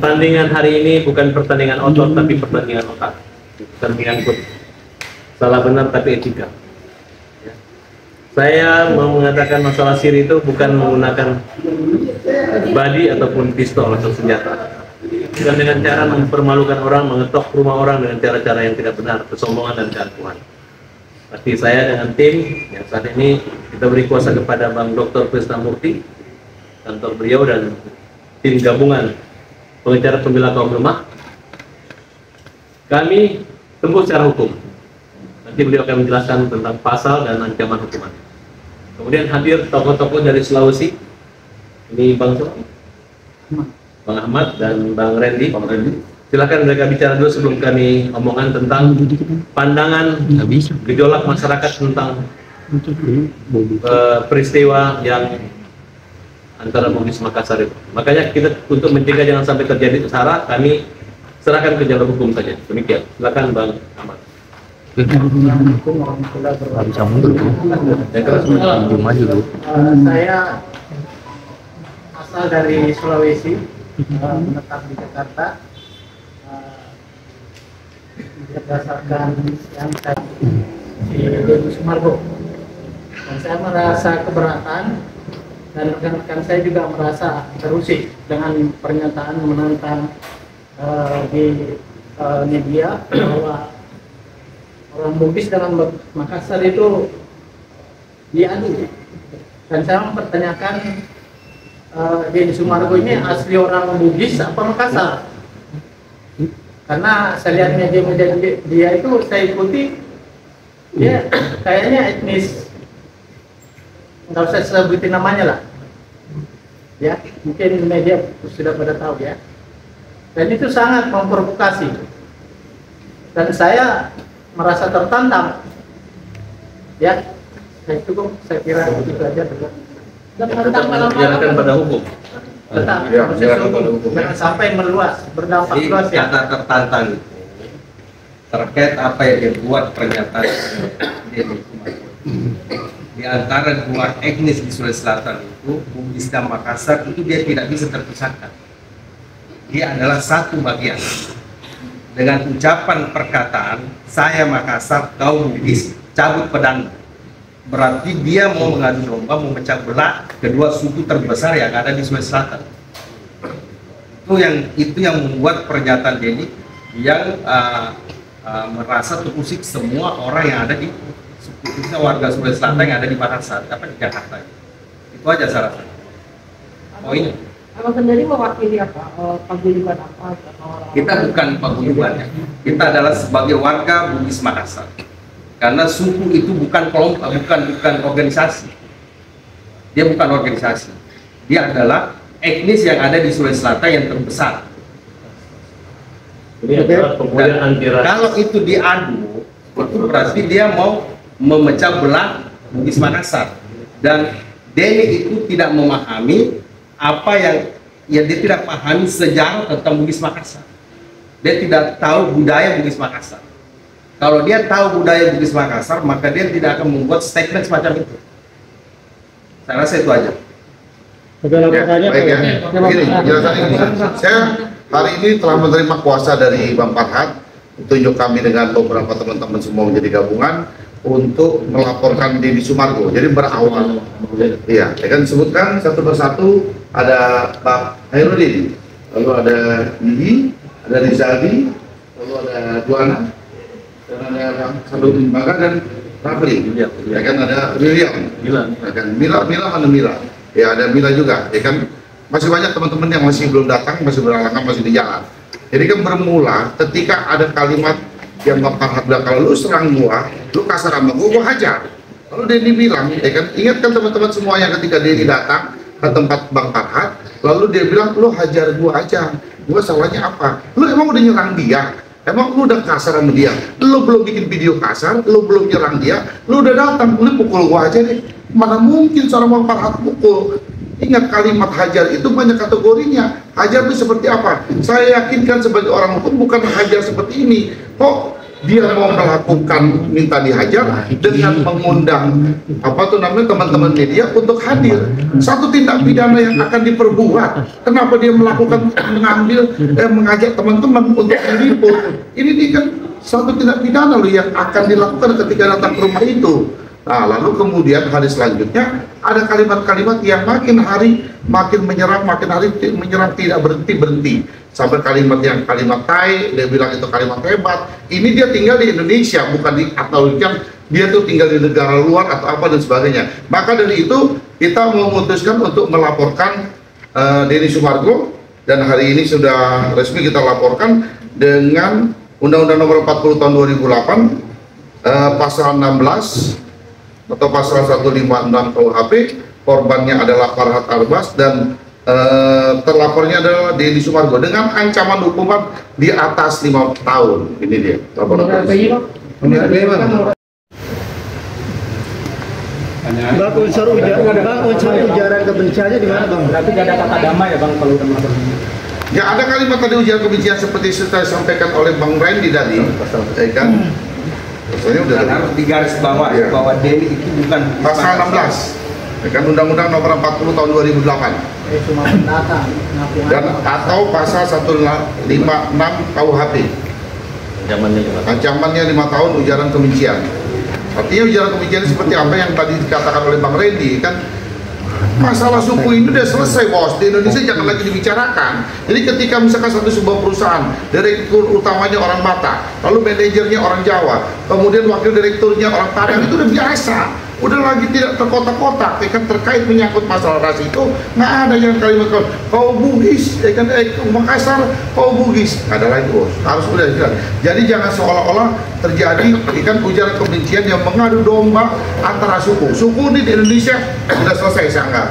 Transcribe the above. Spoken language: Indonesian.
pertandingan hari ini bukan pertandingan otot tapi pertandingan otak, pertandingan ikut salah benar tapi etika. Ya. Saya mau mengatakan masalah siri itu bukan menggunakan badi ataupun pistol atau senjata, bukan dengan cara mempermalukan orang, mengetok rumah orang dengan cara-cara yang tidak benar, kesombongan dan keangkuhan. Pasti saya dengan tim yang saat ini kita beri kuasa kepada Bang Dr. Krisnamurti, kantor beliau dan tim gabungan pengejar pembela kaum lemah, kami tempuh secara hukum. Nanti beliau akan menjelaskan tentang pasal dan ancaman hukuman. Kemudian hadir tokoh-tokoh dari Sulawesi, ini Bang Ahmad dan Bang Randy. Silakan mereka bicara dulu sebelum kami omongan tentang pandangan gejolak masyarakat tentang peristiwa yang antara Bugis Makassar itu. Makanya kita untuk mencegah jangan sampai terjadi sara, kami serahkan ke jalur hukum saja. Demikian. Silakan Bang Ahmad. Saya asal dari Sulawesi, menetap di Jakarta. Berdasarkan yang saya di Deni Sumargo, dan saya merasa keberatan dan rekan-rekan saya juga merasa terusik dengan pernyataan menentang di media bahwa orang Bugis dengan Makassar itu diadu. Dan saya mempertanyakan Deni Sumargo ini asli orang Bugis apa Makassar? Karena saya lihat media dia itu saya ikuti, dia kayaknya etnis, nggak usah sebutin namanya lah, ya mungkin media sudah pada tahu ya. Dan itu sangat memprovokasi, dan saya merasa tertantang, ya. Saya cukup, saya kira itu aja dulu. Dijalankan pada hukum. Tetap proses hukum, jangan sampai meluas, berdampak luas ya. Kata tertantang terkait apa yang dia buat pernyataan di antara dua etnis di Sulawesi Selatan itu, Bugis dan Makassar itu dia tidak bisa terpisahkan. Dia adalah satu bagian. Dengan ucapan perkataan saya Makassar, kau Bugis, cabut pedang. Berarti dia mau mengadu domba, memecah belah kedua suku terbesar yang ada di Sulawesi Selatan. Itu yang membuat pernyataan Deni yang merasa terusik semua orang yang ada di khususnya warga Sulawesi Selatan yang ada di Makassar, apa di Jakarta. Itu aja saya rasa. Oh ini. Abang sendiri mewakili apa? Paguyuban apa? Kita bukan paguyubannya. Kita adalah sebagai warga Bugis Makassar. Karena suku itu bukan kelompok, bukan organisasi. Dia bukan organisasi. Dia adalah etnis yang ada di Sulawesi Selatan yang terbesar. Ini adalah pemulihan anti-ras. Kalau itu diadu, itu berarti dia mau memecah belah Bugis Makassar. Dan Deni itu tidak memahami apa yang dia tidak pahami sejarah tentang Bugis Makassar. Dia tidak tahu budaya Bugis Makassar. Kalau dia tahu budaya Bugis Makassar, maka dia tidak akan membuat statement semacam itu. Saya rasa itu aja. Ya, baik ya. Begini, penjelasan ini. Saya hari ini telah menerima kuasa dari Bang Farhad, tunjuk kami dengan beberapa teman-teman semua menjadi gabungan untuk melaporkan Deni Sumargo. Jadi berawal, iya, ya kan disebutkan satu persatu, ada Pak Hairudin, lalu ada Yudi, ada Rizadi, lalu ada Juana, dan ada Bang Saduddin Baga dan Rafli, ya kan ada William, ya kan Mila mana Mila, ya ada Mila juga, ya kan masih banyak teman-teman yang masih belum datang, masih berhalangan, masih di jalan. Jadi kan bermula ketika ada kalimat yang Bang Farhad bilang, kalau lu serang gua, lu kasar sama gua hajar. Lalu Deni bilang, ya kan, ingatkan teman-teman semua yang ketika Deni datang ke tempat Bang Farhad, lalu dia bilang, lu hajar gua aja, gua salahnya apa? Lu emang udah nyerang dia? Emang lu udah kasar sama dia? Lu belum bikin video kasar, lu belum nyerang dia, lu udah datang, lu pukul gua aja deh. Mana mungkin seorang Bang Farhad pukul? Ingat kalimat hajar itu banyak kategorinya. Hajar itu seperti apa? Saya yakinkan sebagai orang hukum bukan hajar seperti ini. Kok dia mau melakukan minta dihajar dengan mengundang teman-teman media untuk hadir. Satu tindak pidana yang akan diperbuat. Kenapa dia melakukan mengajak teman-teman untuk diliput? Ini kan satu tindak pidana loh yang akan dilakukan ketika datang ke rumah itu. Nah, lalu kemudian hari selanjutnya ada kalimat-kalimat yang makin hari makin menyerang tidak berhenti sampai kalimat tai, dia bilang itu kalimat hebat. Ini dia tinggal di Indonesia, bukan di atau yang dia tuh tinggal di negara luar atau apa dan sebagainya. Maka dari itu kita memutuskan untuk melaporkan Denny Sumargo, dan hari ini sudah resmi kita laporkan dengan Undang-Undang Nomor 40 Tahun 2008 pasal 16 atau pasal 156 KUHP. Korbannya adalah Farhat Arbas dan terlapornya adalah Denny Sumargo dengan ancaman hukuman di atas 5 tahun. Ini dia laporan. Bang, unsur ujaran kebenciannya di mana, Bang? Berarti tidak ada kata damai ya, Bang, kalau udah melakukan ini? Ya, ada kalimat tadi ujaran kebencian seperti sudah disampaikan oleh Bang Randy tadi, ya kan? Dan harus digaris bawah bahwa Denny itu bukan pasal 16, ya kan, Undang-Undang Nomor 40 Tahun 2008, dan atau pasal 156 KUHP, ancamannya 5 tahun ujaran kebencian. Artinya ujaran kebencian seperti apa yang tadi dikatakan oleh Bang Randy kan. Masalah suku ini udah selesai, bos. Di Indonesia jangan lagi dibicarakan. Jadi ketika misalkan sebuah perusahaan, direktur utamanya orang Batak, lalu manajernya orang Jawa, kemudian wakil direkturnya orang Padang, itu udah biasa. Udah lagi tidak terkotak-kotak, kan, terkait menyangkut masalah ras itu nggak ada yang kalimat kau Bugis, kan, Makassar kau Bugis, nggak ada lagi, bos. Harus udah jelas. Jadi jangan seolah-olah terjadi kan ujaran kebencian yang mengadu domba antara suku. Suku ini di Indonesia sudah selesai, saya anggap.